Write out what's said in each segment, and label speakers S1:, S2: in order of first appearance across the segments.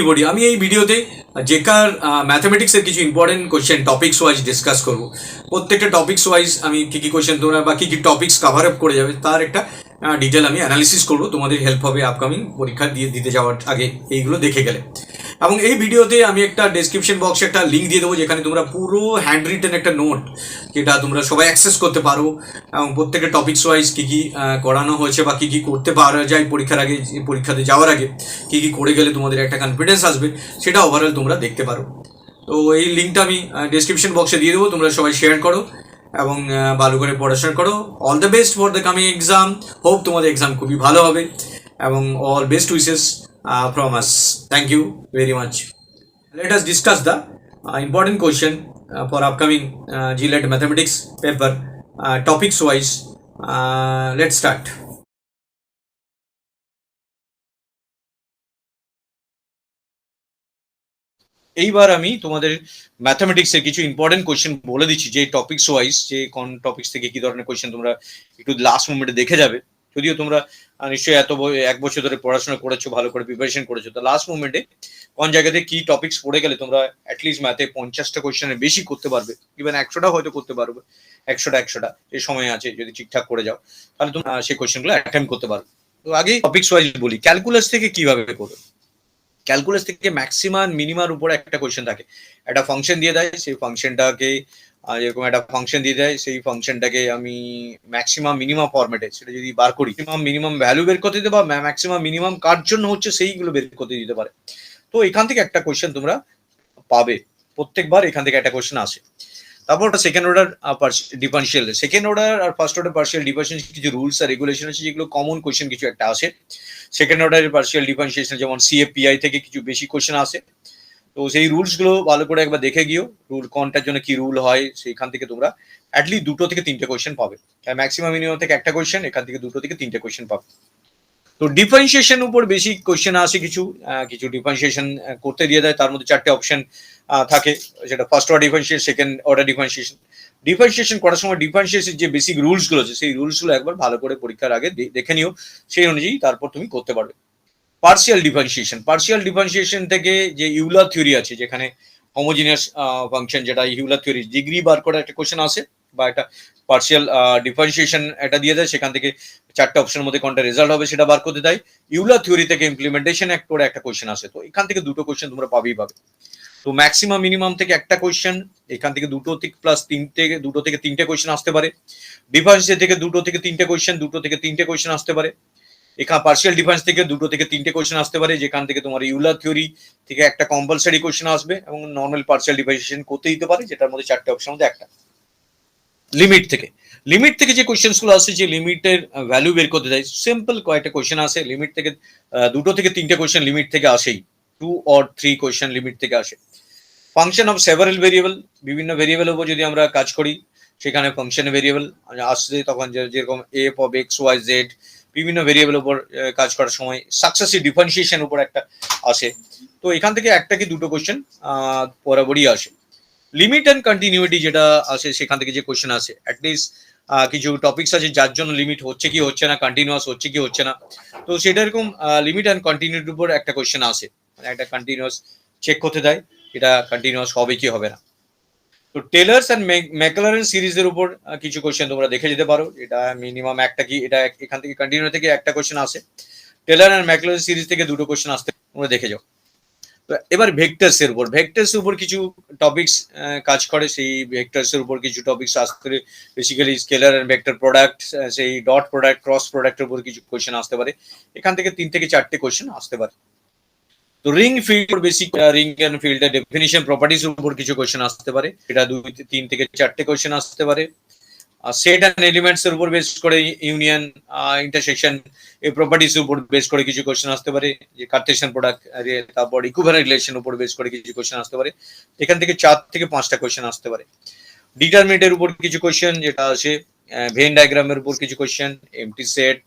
S1: Everybody, আমি এই ভিডিওতে জেকার ম্যাথমেটিক্সের কিছু important question topics wise discuss করব। প্রত্যেকটা টপিকস ওয়াইজ আমি কী কী কোয়েশ্চেন তোমরা বা কী কী টপিকস কভার আপ করে যাবে তার একটা ডিটেল আমি অ্যানালিসিস করবো। তোমাদের হেল্প হবে আপকামিং পরীক্ষা দিতে যাওয়ার আগে এইগুলো দেখে গেলে। এবং এই ভিডিওতে আমি একটা ডেসক্রিপশন বক্সে একটা লিঙ্ক দিয়ে দেবো, যেখানে তোমরা পুরো হ্যান্ড রিটেন একটা নোট, যেটা তোমরা সবাই অ্যাক্সেস করতে পারো, এবং প্রত্যেকটা টপিকস ওয়াইজ কী কী করানো হয়েছে বা কী কী করতে পারা যায় পরীক্ষার আগে, পরীক্ষাতে যাওয়ার আগে কী কী করে গেলে তোমাদের একটা কনফিডেন্স আসবে, সেটা ওভারঅল তোমরা দেখতে পারো। তো এই লিঙ্কটা আমি ডেসক্রিপশন বক্সে দিয়ে দেবো, তোমরা সবাই শেয়ার করো এবং ভালো করে পড়াশোনা করো। All the best for the coming exam. Hope তোমাদের এক্সাম খুবই ভালো হবে এবং all best wishes from us. Thank you very much. Let us discuss the important question for upcoming GLET mathematics paper, topics wise. Let's start. এইবার আমি তোমাদের ম্যাথমেটিক্সের কিছু important question বলে দিচ্ছি, যে টপিকস ওয়াইজ, যে কোন টপিকস থেকে কি ধরনের কোয়েশ্চেন তোমরা একটু লাস্ট মোমেন্টে দেখে যাবে। যদিও তোমরা নিশ্চয়ই এক বছর ধরে পড়াশোনা করেছো, ভালো করে প্রিপারেশন করেছো, তো লাস্ট মোমেন্টে কোন জায়গাতে কি টপিকস পড়ে গেলে তোমরা অ্যাটলিস্ট ম্যাথে 50টা কোয়েশ্চেনের বেশি করতে পারবে, ইভেন 100টা হয়তো করতে পারবে। 100টা এই সময় আছে, যদি ঠিকঠাক করে যাও তাহলে তোমরা সেই কোয়েশ্চেনগুলো অ্যাটেম্প করতে পারবে। তো আগে টপিকস ওয়াইজ বলি, ক্যালকুলাস থেকে কিভাবে করবে। ক্যালকুলাস থেকে ম্যাক্সিমাম মিনিমার উপরে একটা কোয়েশ্চেন থাকে, একটা ফাংশন দিয়ে দেয়, সেই ফাংশনটাকে এরকম একটা ফাংশন দিয়ে দেয়, সেই ফাংশনটাকে আমি ম্যাক্সিমাম মিনিমাম ফরম্যাটে সেটা যদি বার করি, মিনিমাম ভ্যালু বের করতে দিতে বা ম্যাক্সিমাম মিনিমাম কার জন্য হচ্ছে সেইগুলো বের করতে দিতে পারে। তো এখান থেকে একটা কোয়েশ্চেন তোমরা পাবে, প্রত্যেকবার এখান থেকে একটা কোয়েশ্চেন আসে। তারপর ওটা second order differential, second order আর ফার্স্ট অর্ডার পার্শিয়াল ডিফারেন্সিয়াল কিছু রুলস আর রেগুলেশন আছে, যেগুলো কমন কোয়েশ্চেন কিছু একটা আসে। সেকেন্ড অর্ডারের পার্শিয়াল ডিফারেন্সিয়েশন যেমন সিএপিআই থেকে কিছু বেশি কোয়েশ্চেন আসে। তো সেই রুলস গুলো ভালো করে একবার দেখে গিয়েও, রুল কোনটার জন্য কি রুল হয়, সেইখান থেকে তোমরা অ্যাটলিস্ট 2 থেকে 3টে কোয়েশ্চেন পাবে। ম্যাক্সিমাম মিনিমাম থেকে একটা কোয়েশ্চেন, এখান থেকে 2 থেকে 3টে কোয়েশ্চেন পাবে। তো ডিফারেন্সিয়েশন উপর বেশি কোয়েশ্চেন আসে, কিছু ডিফারেন্সিয়েশন করতে দিয়ে দেয়, তার মধ্যে 4টে অপশন থাকে, যেটা first order differentiation, second order differentiation. Differentiation করার সময় ডিফারেন্সিয়েশন যে বেসিক রুলস গুলো আছে, সেই রুলস গুলো একবার ভালো করে পরীক্ষার আগে দেখে নিও, সেই অনুযায়ী তারপর তুমি করতে পারবে। পার্শিয়াল ডিফারেন্সিয়েশন থেকে যে ইউলার থিওরি আছে, যেখানে হোমোজিনিয়াস ফাংশন, যেটা ইউলার থিওরি ডিগ্রি বার করে একটা কোশ্চেন আসে, বা একটা পার্শিয়াল ডিফারেন্সিয়েশন এটা দিয়ে দেয়, সেখান থেকে 4টে অপশনের মধ্যে কোনটা রেজাল্ট হবে সেটা বার করতে দেয়। ইউলার থিওরি থেকে ইমপ্লিমেন্টেশন এক করে একটা কোশ্চেন আসে, তো এখান থেকে 2টো কোশ্চেন তোমরা পাবেই পাবে। তো ম্যাক্সিমাম মিনিমাম থেকে একটা কোশ্চেন, এখান থেকে 2 থেকে প্লাস 2 থেকে 3টে কোশ্চেন আসতে পারে। ডিফারেন্সিয়াল থেকে 2 থেকে 3টে কোশ্চেন, 2 থেকে 3টে কোশ্চেন আসতে পারে। এখানে পার্শিয়াল ডিফারেন্স থেকে 2 থেকে 3টে কোশ্চেন আসতে পারে, যেখান থেকে তোমার ইউলার থিওরি থেকে একটা কম্পালসারি কোশ্চেন আসবে, এবং নর্মাল পার্শিয়াল ডিফারেন্সিয়েশন করতে দিতে পারে, যেটার মধ্যে 4টে অপশনের মধ্যে একটা। লিমিট থেকে যে কোশ্চেন গুলো আসে, যে লিমিটের ভ্যালু বের করতে দেয়, সিম্পল কয়েকটা কোশ্চেন আসে লিমিট থেকে। 2 থেকে 3টে কোশ্চেন লিমিট থেকে আসেই, 2 or 3 কোশ্চেন লিমিট থেকে আসে। ফাংশন অফ সেভারাল ভেরিয়েবল, বিভিন্ন ভেরিয়েবলের উপর যদি আমরা কাজ করি, সেখানে ফাংশন ভেরিয়েবল আসছে, তখন যেরকম F of X Y Z, বিভিন্ন ভেরিয়েবলের উপর কাজ করার সময় সাকসেসিভ ডিফারেন্সিয়েশন উপর একটা আসে। তো এখান থেকে একটা কি 2টো কোশ্চেন বরাবরই আসে। লিমিট অ্যান্ড কন্টিনিউটি যেটা আসে, সেখান থেকে যে কোশ্চেন আসে, অ্যাটলিস্ট কিছু টপিকস আছে যার জন্য লিমিট হচ্ছে কি হচ্ছে না, কন্টিনিউয়াস হচ্ছে কি হচ্ছে না, তো সেটা এরকম লিমিট অ্যান্ড কন্টিনিউটির উপর একটা কোশ্চেন আসে, মানে একটা কন্টিনিউয়াস চেক করতে দেয় এটা কন্টিনিউয়াস হবে কি হবে না। তো টেলার্স অ্যান্ড ম্যাকলারেন সিরিজের উপর কিছু কোশ্চেন তোমরা দেখে যেতে পারো, এটা মিনিমাম একটা কি, এটা এখান থেকে কন্টিনিউ থেকে একটা কোশ্চেন আসে। টেলার অ্যান্ড ম্যাকলারেন সিরিজ থেকে 2টো কোশ্চেন আসতে, তোমরা দেখে যাও। তো এবার ভেক্টরসের উপর কিছু টপিকস কাজ করে, সেই ভেক্টরসের উপর কিছু টপিকস আসতে, basically scalar and vector product, সেই ডট প্রোডাক্ট, ক্রস প্রোডাক্টের উপর কিছু কোশ্চেন আসতে পারে, এখান থেকে 3 থেকে 4টে কোশ্চেন আসতে পারে। তো ring field, basic ring and ফিল্ডের ডেফিনিশন প্রপার্টিজ উপর কিছু কোশ্চেন আসতে পারে, এটা 3 থেকে 4টে কোশ্চেন আসতে পারে। সেট অ্যান্ড এলিমেন্টস এর উপর বেস করে, ইউনিয়ন, ইন্টারসেকশন, এই প্রপার্টিজ উপর বেস করে কিছু কোশ্চেন আসতে পারে, যে কার্টেশিয়ান প্রোডাক্ট, তারপর ইকুইভ্যালেন্ট রিলেশন উপর বেস করে কিছু কোশ্চেন আসতে পারে, এখান থেকে 4 থেকে 5টা কোশ্চেন আসতে পারে। ডিটারমিনেন্টের উপর কিছু কোশ্চেন যেটা আসে, ভেন ডায়াগ্রামের উপর কিছু কোশ্চেন, এমটি সেট,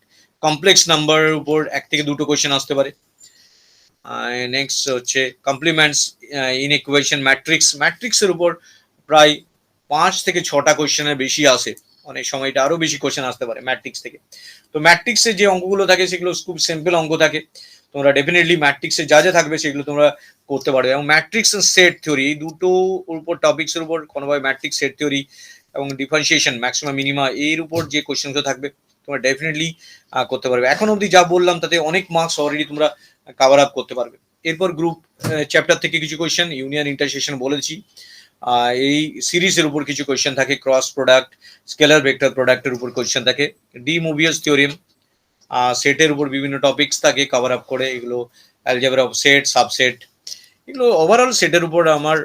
S1: কমপ্লেক্স নাম্বারের উপর 1 থেকে 2টো কোশ্চেন আসতে পারে। নেক্সট হচ্ছে কমপ্লিমেন্টস, ইনইকুয়েশন, ম্যাট্রিক্সের উপর প্রায় 5 থেকে 6টা কোশ্চেনের বেশি আসে, অনেক সময় এটা আরো বেশি কোশ্চেন আসতে পারে ম্যাট্রিক্স থেকে। তো ম্যাট্রিক্সের যে অঙ্কগুলো থাকে সেগুলো খুব সিম্পল অঙ্ক থাকে, তোমরা ডেফিনেটলি ম্যাট্রিক্সে যা যা থাকবে সেগুলো তোমরা করতে পারবে। এবং ম্যাট্রিক্স সেট থিওরি এই দুটো উপর টপিক্সের উপর কোনোভাবে ম্যাট্রিক্স সেট থিওরি এবং ডিফারেন্সিয়েশন ম্যাক্সিমাম মিনিমা এর উপর যে কোশ্চেনগুলো থাকবে তোমরা ডেফিনেটলি করতে পারবে। এখন অবধি যা বললাম তাতে অনেক মার্কস অলরেডি তোমরা কভার আপ করতে পারবে। এরপর গ্রুপ চ্যাপ্টার থেকে কিছু কোয়েশ্চেন, ইউনিয়ন ইন্টারসেকশন বলেছি, এই সিরিজের উপর কিছু কোয়েশ্চেন থাকে, ক্রস প্রোডাক্ট, স্কেলার ভেক্টর প্রোডাক্টের উপর কোয়েশ্চেন থাকে, ডি মুভিয়াস থিওরেম, সেটের উপর বিভিন্ন টপিকস থাকে কভার আপ করে, এগুলো অ্যালজেব্রা অফ সেট, সাবসেট, এগুলো ওভারঅল সেটের উপর আমার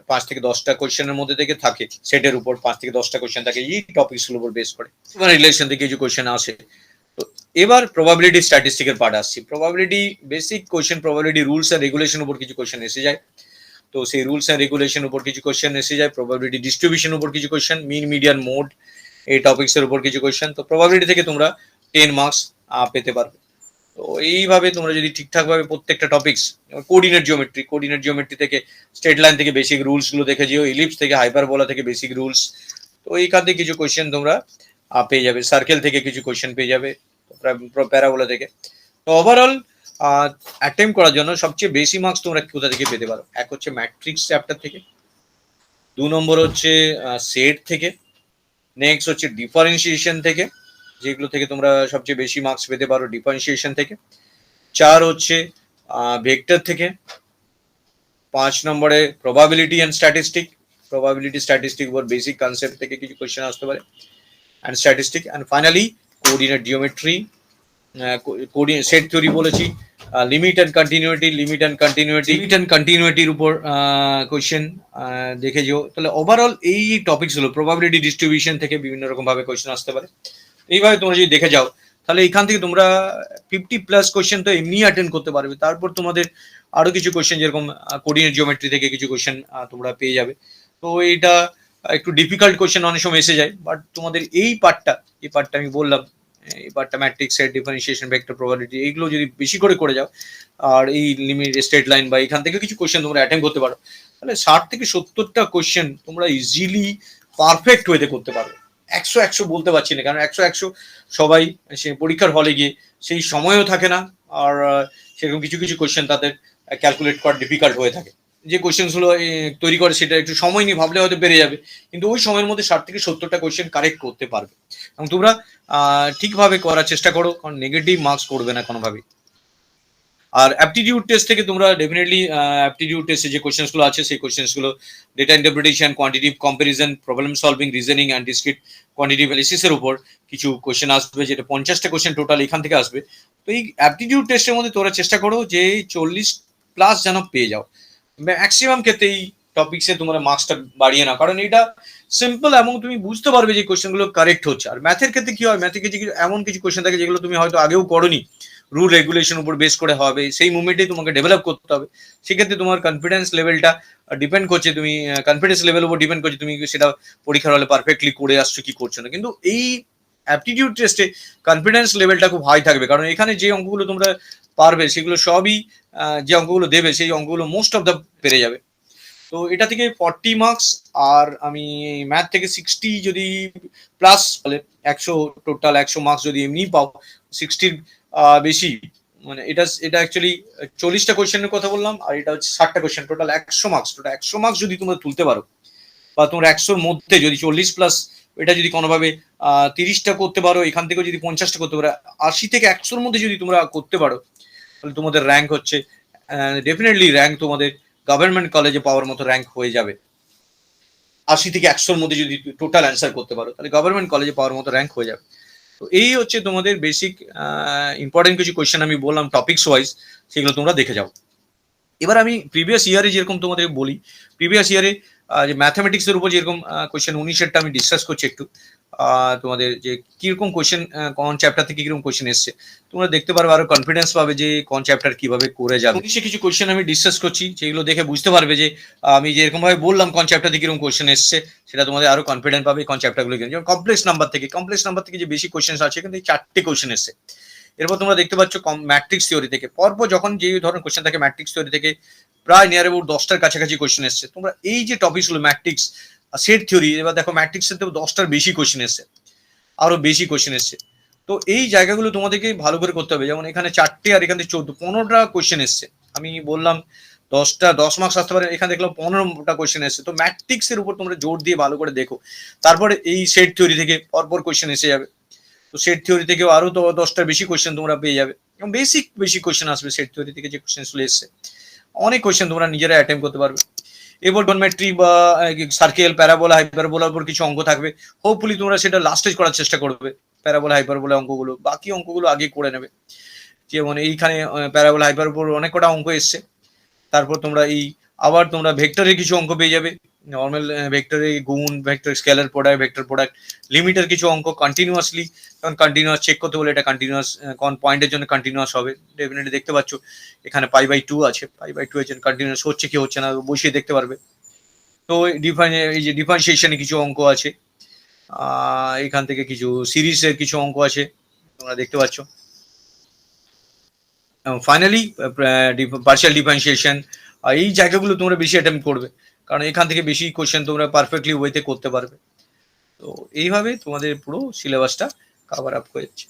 S1: 5 থেকে 10টা কোয়েশ্চেনের মধ্যে থেকে থাকে, সেটের উপর 5 থেকে 10টা কোয়েশ্চেন থাকে এই টপিকসগুলোর উপর বেস করে, এবার রিলেশন থেকে কিছু কোয়েশ্চেন আসে। তো এবার প্রবাবিলিটি স্ট্যাটিস্টিকের পার্ট আসছি। Probability basic question, probability rules and regulation উপর কিছু কোয়েশ্চেন এসে যায়, তো সেই রুলস এন্ড রেগুলেশন উপর কিছু কোয়েশ্চেন এসে যায়, প্রবাবিলিটি ডিস্ট্রিবিউশন উপর কিছু কোয়েশ্চেন, মিন মিডিয়ান মোড এই টপিকসের উপর কিছু কোয়েশ্চেন। তো প্রবাবিলিটি থেকে তোমরা 10 মার্কস পেতে পারবে। তো এইভাবে তোমরা যদি ঠিকঠাক ভাবে প্রত্যেকটা টপিকস, কোঅর্ডিনেট জিওমেট্রি থেকে স্ট্রেট লাইন থেকে বেসিক রুলস গুলো দেখে যেও, ইলিপস থেকে হাইপারবোলা থেকে বেসিক রুলস, তো এইখান থেকে কিছু কোয়েশ্চেন তোমরা পেয়ে যাবে, সার্কেল থেকে কিছু কোয়েশ্চেন পেয়ে যাবে, প্যারাবোলা থেকে। তো ওভারঅল অ্যাটেম্প করার জন্য সবচেয়ে বেশি মার্কস তোমরা কোথা থেকে পেতে পারো? এক হচ্ছে ম্যাট্রিক্স চ্যাপ্টার থেকে, 2 নম্বর হচ্ছে সেট থেকে, নেক্সট হচ্ছে ডিফারেন্সিয়েশন থেকে, যেগুলো থেকে তোমরা সবচেয়ে বেশি মার্কস পেতে পারো ডিফারেন্সিয়েশন থেকে, 4 হচ্ছে ভেক্টর থেকে, 5 নম্বরে probability and statistic or basic concept থেকে কিছু কোয়েশ্চেন আসতে পারে and statistic, and finally coordinate geometry, set theory বলেছি, লিমিট অ্যান্ড কন্টিনিউটির উপর কোয়েশ্চেন দেখে যেও। তাহলে ওভারঅল এই টপিকস হলো প্রবাবিলিটি ডিস্ট্রিবিউশন থেকে বিভিন্ন রকম ভাবে কোয়েশ্চেন আসতে পারে। এইভাবে তোমরা যদি দেখে যাও তাহলে এখান থেকে তোমরা 50+ কোয়েশ্চেন তো এমনি অ্যাটেন্ড করতে পারবে। তারপর তোমাদের আরো কিছু কোয়েশ্চেন যেরকম কোঅর্ডিনেট জিওমেট্রি থেকে কিছু কোয়েশ্চেন তোমরা পেয়ে যাবে। তো এটা একটু ডিফিকাল্ট কোয়েশ্চেন অনেক সময় এসে যায়, বাট তোমাদের এই পার্টটা আমি বললাম, এই পার্টটা matrix, set, differentiation, vector, probability এইগুলো যদি বেশি করে যাও আর এই লিমিট, স্ট্রেট লাইন বা এখান থেকে কিছু কোয়েশ্চেন তোমরা অ্যাটেন্ড করতে পারো, তাহলে 60 থেকে 70টা কোয়েশ্চেন তোমরা ইজিলি পারফেক্ট ওয়েতে করতে পারবে। 100 বলতে পারছি না, কারণ 100 সবাই সে পরীক্ষার হলে গিয়ে সেই সময়ও থাকে না, আর সেরকম কিছু কোয়েশ্চেন তাদের ক্যালকুলেট করা ডিফিকাল্ট হয়ে থাকে। যে কোয়েশ্চেনগুলো তৈরি করে সেটা একটু সময় নিয়ে ভাবলে হয়তো বেড়ে যাবে, কিন্তু ওই সময়ের মধ্যে 60 থেকে 70টা কোয়েশ্চেন কারেক্ট করতে পারবে। এবং তোমরা ঠিকভাবে করার চেষ্টা করো, কারণ নেগেটিভ মার্কস করবে না কোনোভাবেই। আর অ্যাপটিটিউড টেস্ট থেকে তোমরা ডেফিনেটলি অ্যাপটিটিউড টেস্টে যে কোয়েশ্চেনগুলো আছে সেই কোয়েশ্চেনগুলো data interpretation, quantitative comparison, problem solving, reasoning and discrete quantitative অ্যানালিসিসের উপর কিছু কোয়েশ্চেন আসবে, যেটা 50টা কোয়েশ্চেন টোটাল এখান থেকে আসবে। তো এই অ্যাপটিটিউড টেস্টের মধ্যে তোমরা চেষ্টা করো যে 40+ যেন পেয়ে যাও। ম্যাক্সিমাম ক্ষেত্রে এই টপিক্সে তোমরা মার্কসটা বাড়িয়ে নাও, কারণ এটা সিম্পল এবং তুমি বুঝতে পারবে যে কোয়েশ্চেনগুলো কারেক্ট হচ্ছে। আর ম্যাথের ক্ষেত্রে কি হয়, ম্যাথে কিছু এমন কিছু কোয়েশ্চেন থাকে যেগুলো তুমি হয়তো আগেও করোনি, রুল রেগুলেশন উপর বেস করে হবে, সেই মুভমেন্টে তোমাকে ডেভেলপ করতে হবে। সেক্ষেত্রে তোমার কনফিডেন্স লেভেলটা ডিপেন্ড করছে, তুমি কনফিডেন্স লেভেল উপর ডিপেন্ড করছে তুমি সেটা পরীক্ষার হলে পারফেক্টলি করে আসছো কি করছো না। কিন্তু এই অ্যাপটিটিউড টেস্টে কনফিডেন্স লেভেলটা খুব হাই থাকবে, কারণ এখানে যে অঙ্কগুলো তোমরা পারবে সেগুলো সবই যে অঙ্কগুলো দেবে সেই অঙ্কগুলো মোস্ট অফ দ্য পেরে যাবে। তো এটা থেকে 40 মার্কস, আর আমি ম্যাথ থেকে 60 যদি প্লাস, তাহলে 100 টোটাল 100 মার্কস যদি এমনি পাও, 60 বেশি, মানে এটা অ্যাকচুয়ালি 40টা কোয়েশ্চেনের কথা বললাম, আর এটা হচ্ছে 60টা question, total 100 marks. Total 100 marks যদি তোমরা তুলতে পারো, বা তোমরা 100-র মধ্যে যদি 40+, এটা যদি কোনোভাবে 30টা করতে পারো, এখান থেকেও যদি 50টা করতে পারো, 80 থেকে 100-র মধ্যে যদি তোমরা করতে পারো, তাহলে তোমাদের র্যাঙ্ক হচ্ছে ডেফিনেটলি র্যাঙ্ক তোমাদের গভর্নমেন্ট কলেজে পাওয়ার মতো র্যাঙ্ক হয়ে যাবে। 80 থেকে 100-র মধ্যে যদি টোটাল অ্যান্সার করতে পারো, তাহলে গভর্নমেন্ট কলেজে পাওয়ার মতো র্যাঙ্ক হয়ে যাবে। তো এই হচ্ছে তোমাদের বেসিক ইম্পর্টেন্ট কিছু কোয়েশ্চেন আমি বললাম টপিকস ওয়াইজ, সেগুলো তোমরা দেখে যাও। এবার আমি প্রিভিয়াস ইয়ারে যেরকম তোমাদের বলি, প্রিভিয়াস ইয়ারে যে ম্যাথামেটিক্স এর উপর যেরকম কোয়েশ্চেন 19-এরটা আমি ডিসকাস করছি একটু, তোমাদের যে কিরকম কোয়েশ্চেন কোন চ্যাপ্টার থেকে কিরকম কোয়েশ্চেন এসছে তোমরা দেখতে পারবে, আরো কনফিডেন্স পাবে যে কোন চ্যাপ্টার কিভাবে করে যাবে। 19-এ কিছু কোয়েশ্চেন আমি ডিসকাস করছি, যেগুলো দেখে বুঝতে পারবে যে আমি যেরকম ভাবে বললাম কোন চ্যাপ্টার থেকে কিরকম কোয়েশ্চেন এসছে, সেটা তোমাদের আরো কনফিডেন্ট পাবে কোন চ্যাপ্টারগুলো। যেমন কমপ্লেক্স নাম্বার থেকে যে বেশি কোয়েশ্চেন আছে, কিন্তু 4টে কোয়েশ্চেন এসছে। এরপর তোমরা দেখতে পাচ্ছ ম্যাট্রিক্স থিওরি থেকে, পরপর যখন যে ধরনের কোয়েশ্চেন থাকে ম্যাট্রিক্স থিওরি থেকে প্রায় নিয়ার অ্যাবাউট 10টার কাছাকাছি কোয়েশ্চেন এসছে। তোমরা এই যে টপিকস হলো ম্যাট্রিক্স, সেট থিওরি, এবার দেখো ম্যাট্রিক্সের থেকে 10টার বেশি কোয়েশ্চেন এসছে, আরো বেশি কোয়েশ্চেন এসছে। তো এই জায়গাগুলো তোমাদেরকে ভালো করে করতে হবে। যেমন এখানে 4টে আর এখান থেকে 15টা কোয়েশ্চেন এসছে। আমি বললাম 10 মার্কস আসতে পারে, এখানে দেখলাম 15টা কোয়েশ্চেন এসছে। তো ম্যাট্রিক্স এর উপর তোমরা জোর দিয়ে ভালো করে দেখো। তারপরে এই সেট থিওরি থেকে পরপর কোয়েশ্চেন এসে যাবে। তো সেট থিওরি থেকেও আরো তো 10টার বেশি কোয়েশ্চেন তোমরা পেয়ে যাবে, এবং বেশি কোয়েশ্চেন আসবে সেট থিওরি থেকে, যে কোয়েশ্চেন চলে এসছে অনেক কোয়েশ্চেন তোমরা নিজেরা অ্যাটেম্প করতে পারবে। এবার ট্রিগোনোমেট্রি বা সার্কেল, প্যারাবোলা, হাইপারবোলার উপর কিছু অঙ্ক থাকবে, হোপফুলি তোমরা সেটা লাস্টে করার চেষ্টা করবে। প্যারাবোলা, হাইপারবোলা অঙ্কগুলো, বাকি অঙ্কগুলো আগে করে নেবে। যেমন এইখানে প্যারাবোলা, হাইপারবোলা অনেক কটা অঙ্ক এসছে। তারপর তোমরা আবার তোমরা ভেক্টরের কিছু অঙ্ক পেয়ে যাবে, নর্মাল ভেক্টরে গুণ, vector scalar product, vector product, লিমিটের কিছু অঙ্ক কন্টিনিউয়াসলি, কারণ কন্টিনিউয়াস চেক করতে বলে এটা কন্টিনিউয়াস কোন পয়েন্টের জন্য কন্টিনিউয়াস হবে। ডেফিনেটলি দেখতে পাচ্ছ এখানে π/2 আছে, π/2 এর জন্য কন্টিনিউয়াস হচ্ছে কি হচ্ছে না বসিয়ে দেখতে পারবে। তো এই যে ডিফারেন্সিয়েশনে কিছু অঙ্ক আছে, এখান থেকে কিছু সিরিজের কিছু অঙ্ক আছে তোমরা দেখতে পাচ্ছ। ফাইনালি পার্শিয়াল ডিফারেন্সিয়েশন, এই জায়গাগুলো তোমরা বেশি অ্যাটেম্প করবে, কারণ এখান থেকে বেশি কোশ্চেন তোমরা পারফেক্টলি ওয়েতে করতে পারবে। তো এইভাবে তোমাদের পুরো সিলেবাসটা কভার আপ হয়ে যাচ্ছে।